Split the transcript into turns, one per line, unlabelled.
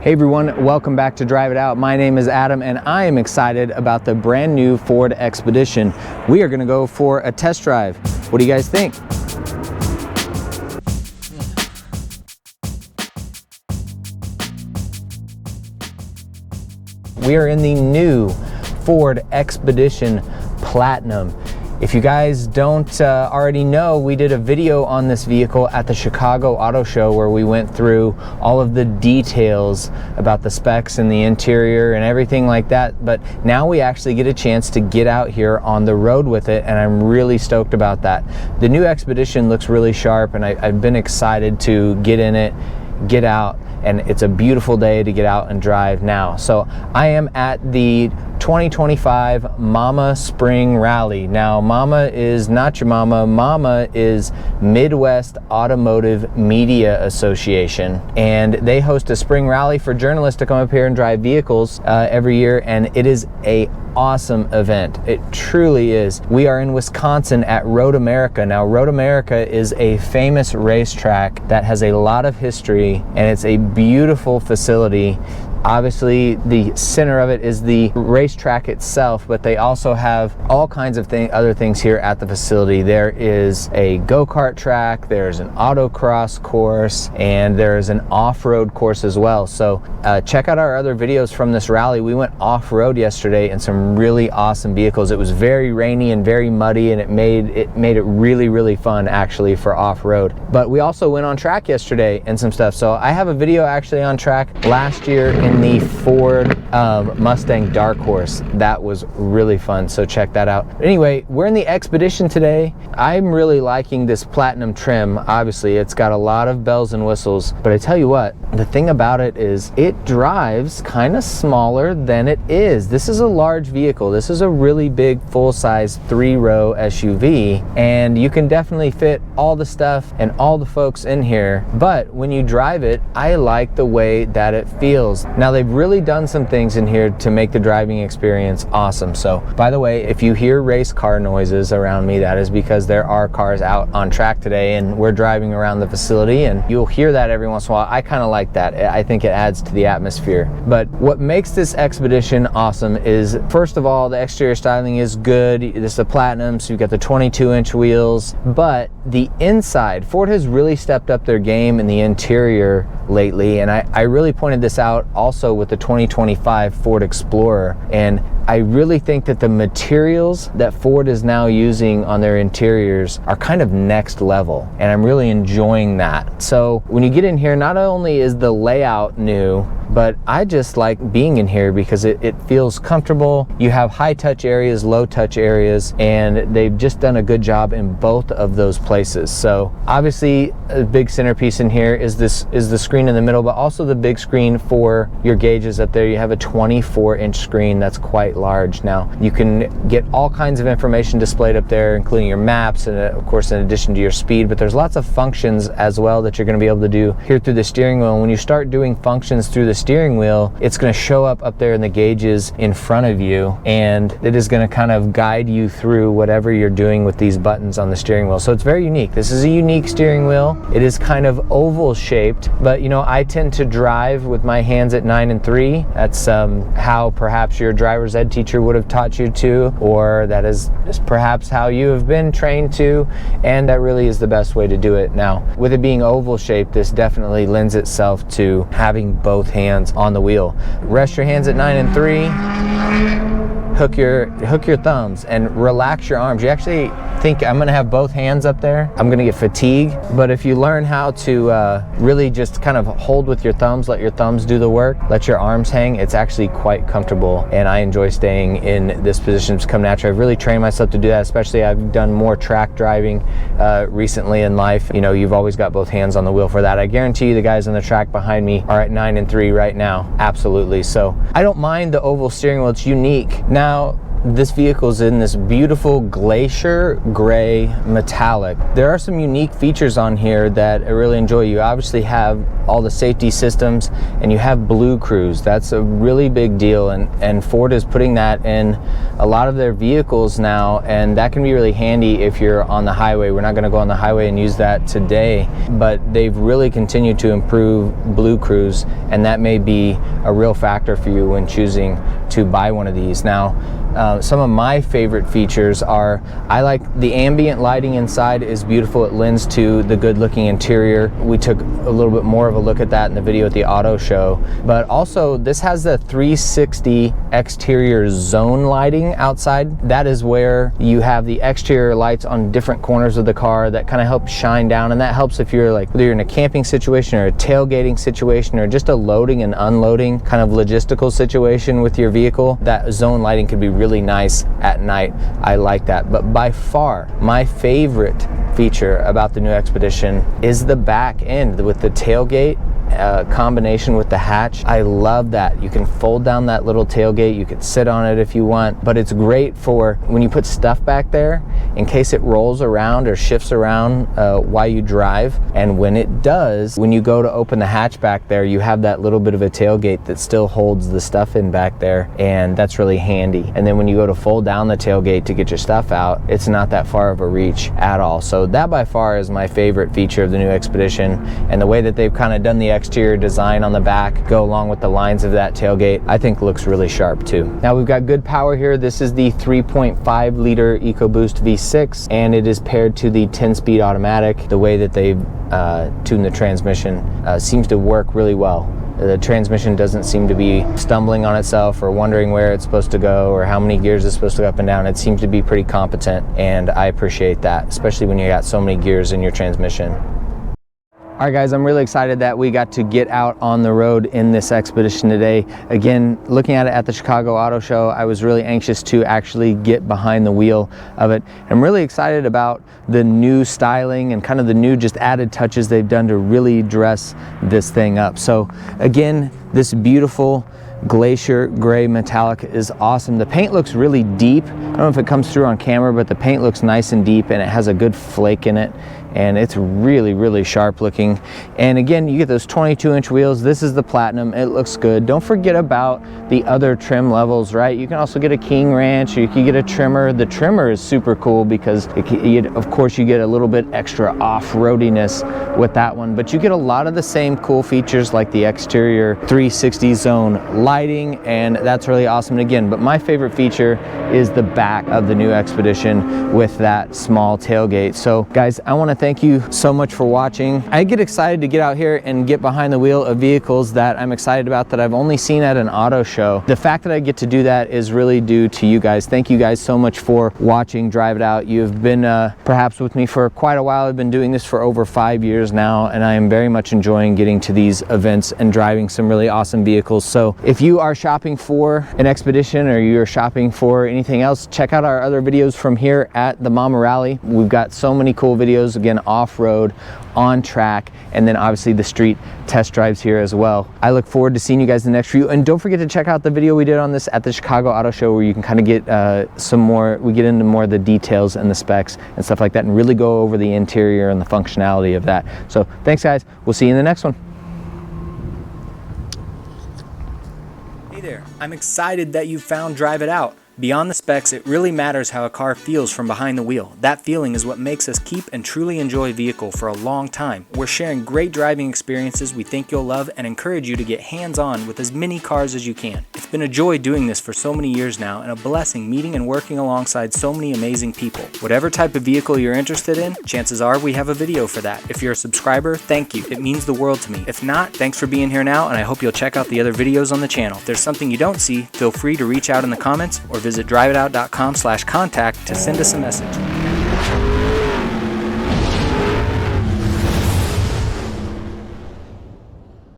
Hey everyone, welcome back to Drive It Out. My name is Adam and I am excited about the brand new Ford Expedition. We are going to go for a test drive. What do you guys think? We are in the new Ford Expedition Platinum. If you guys don't already know, we did a video on this vehicle at the Chicago Auto Show where we went through all of the details about the specs and the interior and everything like that. But now we actually get a chance to get out here on the road with it, and I'm really stoked about that. The new Expedition looks really sharp, and I've been excited to get in it, get out, and it's a beautiful day to get out and drive now. So I am at the 2025 Mama Spring Rally. Now, Mama is not your mama. Mama is Midwest Automotive Media Association, and they host a spring rally for journalists to come up here and drive vehicles every year, and it is a awesome event. It truly is. We are in Wisconsin at Road America. Now, Road America is a famous racetrack that has a lot of history, and it's a beautiful facility. Obviously, the center of it is the racetrack itself, but they also have all kinds of other things here at the facility. There is a go-kart track, there's an autocross course, and there's an off-road course as well. So check out our other videos from this rally. We went off-road yesterday in some really awesome vehicles. It was very rainy and very muddy, and it made it really fun actually for off-road. But we also went on track yesterday and some stuff. So I have a video actually on track last year in the Ford Mustang Dark Horse. That was really fun, so check that out. Anyway, we're in the Expedition today. I'm really liking this platinum trim. Obviously, it's got a lot of bells and whistles, but I tell you what, the thing about it is it drives kind of smaller than it is. This is a large vehicle. This is a really big full-size 3-row SUV, and you can definitely fit all the stuff and all the folks in here, but when you drive it, I like the way that it feels. Now, they've really done some things in here to make the driving experience awesome. So, by the way, if you hear race car noises around me, that is because there are cars out on track today and we're driving around the facility, and you'll hear that every once in a while. I kind of like that. I think it adds to the atmosphere. But what makes this Expedition awesome is, first of all, the exterior styling is good. This is a platinum, so you've got the 22-inch wheels, but the inside, Ford has really stepped up their game in the interior lately, and I really pointed this out also with the 2025 Ford Explorer, and I really think that the materials that Ford is now using on their interiors are kind of next level, and I'm really enjoying that. So when you get in here, not only is the layout new, but I just like being in here because it feels comfortable. You have high touch areas, low touch areas, and they've just done a good job in both of those places. So obviously a big centerpiece in here is the screen in the middle, but also the big screen for your gauges up there. You have a 24-inch screen that's quite large. Now you can get all kinds of information displayed up there, including your maps, and of course in addition to your speed, but there's lots of functions as well that you're going to be able to do here through the steering wheel. And when you start doing functions through the steering wheel, it's going to show up there in the gauges in front of you, and it is going to kind of guide you through whatever you're doing with these buttons on the steering wheel. So it's very unique. This is a unique steering wheel. It is kind of oval shaped, but you know, I tend to drive with my hands at 9 and 3. That's how perhaps your driver's ed teacher would have taught you to, or that is perhaps how you have been trained to, and that really is the best way to do it. Now, with it being oval shaped, this definitely lends itself to having both hands on the wheel. Rest your hands at 9 and 3. Hook your thumbs and relax your arms. You actually think I'm gonna have both hands up there, I'm gonna get fatigued, but if you learn how to really just kind of hold with your thumbs, let your thumbs do the work, let your arms hang, it's actually quite comfortable, and I enjoy staying in this position to come natural. I've really trained myself to do that, especially I've done more track driving recently in life. You know, you've always got both hands on the wheel for that. I guarantee you the guys on the track behind me are at 9 and 3 right now, absolutely. So I don't mind the oval steering wheel, it's unique. Now, This vehicle is in this beautiful glacier gray metallic. There are some unique features on here that I really enjoy. You obviously have all the safety systems and you have Blue Cruise. That's a really big deal, and Ford is putting that in a lot of their vehicles now, and that can be really handy if you're on the highway. We're not going to go on the highway and use that today, but they've really continued to improve Blue Cruise, and that may be a real factor for you when choosing to buy one of these. Now, some of my favorite features are, I like the ambient lighting inside is beautiful. It lends to the good looking interior. We took a little bit more of a look at that in the video at the auto show, but also this has the 360 exterior zone lighting outside. That is where you have the exterior lights on different corners of the car that kind of help shine down, and that helps if you're like, whether you're in a camping situation or a tailgating situation or just a loading and unloading kind of logistical situation with your vehicle. That zone lighting could be really nice at night. I like that. But by far my favorite feature about the new Expedition is the back end with the tailgate combination with the hatch. I love that. You can fold down that little tailgate, you can sit on it if you want, but it's great for when you put stuff back there in case it rolls around or shifts around while you drive. And when it does, when you go to open the hatch back there, you have that little bit of a tailgate that still holds the stuff in back there, and that's really handy. And then when you go to fold down the tailgate to get your stuff out, it's not that far of a reach at all. So that by far is my favorite feature of the new Expedition, and the way that they've kind of done the exterior design on the back go along with the lines of that tailgate, I think looks really sharp too. Now we've got good power here. This is the 3.5 liter EcoBoost V6, and it is paired to the 10-speed automatic. The way that they've tuned the transmission seems to work really well. The transmission doesn't seem to be stumbling on itself or wondering where it's supposed to go or how many gears it's supposed to go up and down. It seems to be pretty competent, and I appreciate that, especially when you got so many gears in your transmission. All right guys, I'm really excited that we got to get out on the road in this Expedition today. Again, looking at it at the Chicago Auto Show, I was really anxious to actually get behind the wheel of it. I'm really excited about the new styling and kind of the new just added touches they've done to really dress this thing up. So again, this beautiful glacier gray metallic is awesome. The paint looks really deep. I don't know if it comes through on camera, but the paint looks nice and deep, and it has a good flake in it, and it's really, really sharp looking. And again, you get those 22-inch wheels. This is the Platinum. It looks good. Don't forget about the other trim levels, right? You can also get a King Ranch, or you can get a trimmer. The trimmer is super cool because of course you get a little bit extra off-roadiness with that one, but you get a lot of the same cool features like the exterior 360 zone lighting, and that's really awesome. And again, but my favorite feature is the back of the new Expedition with that small tailgate. So guys, I want to thank you so much for watching. I get excited to get out here and get behind the wheel of vehicles that I'm excited about that I've only seen at an auto show. The fact that I get to do that is really due to you guys. Thank you guys so much for watching Drive It Out. You've been perhaps with me for quite a while. I've been doing this for over 5 years now, and I am very much enjoying getting to these events and driving some really awesome vehicles. So if you are shopping for an Expedition or you're shopping for anything else, check out our other videos from here at the Mama Rally. We've got so many cool videos, again, off-road, on track, and then obviously the street test drives here as well. I look forward to seeing you guys in the next review, and don't forget to check out the video we did on this at the Chicago Auto Show, where you can kind of get some more, we get into more of the details and the specs and stuff like that, and really go over the interior and the functionality of that. So thanks guys, we'll see you in the next one. Hey there, I'm excited that you found Drive It Out. Beyond the specs, it really matters how a car feels from behind the wheel. That feeling is what makes us keep and truly enjoy a vehicle for a long time. We're sharing great driving experiences we think you'll love and encourage you to get hands-on with as many cars as you can. It's been a joy doing this for so many years now, and a blessing meeting and working alongside so many amazing people. Whatever type of vehicle you're interested in, chances are we have a video for that. If you're a subscriber, thank you. It means the world to me. If not, thanks for being here now, and I hope you'll check out the other videos on the channel. If there's something you don't see, feel free to reach out in the comments or visit driveitout.com/contact to send us a message.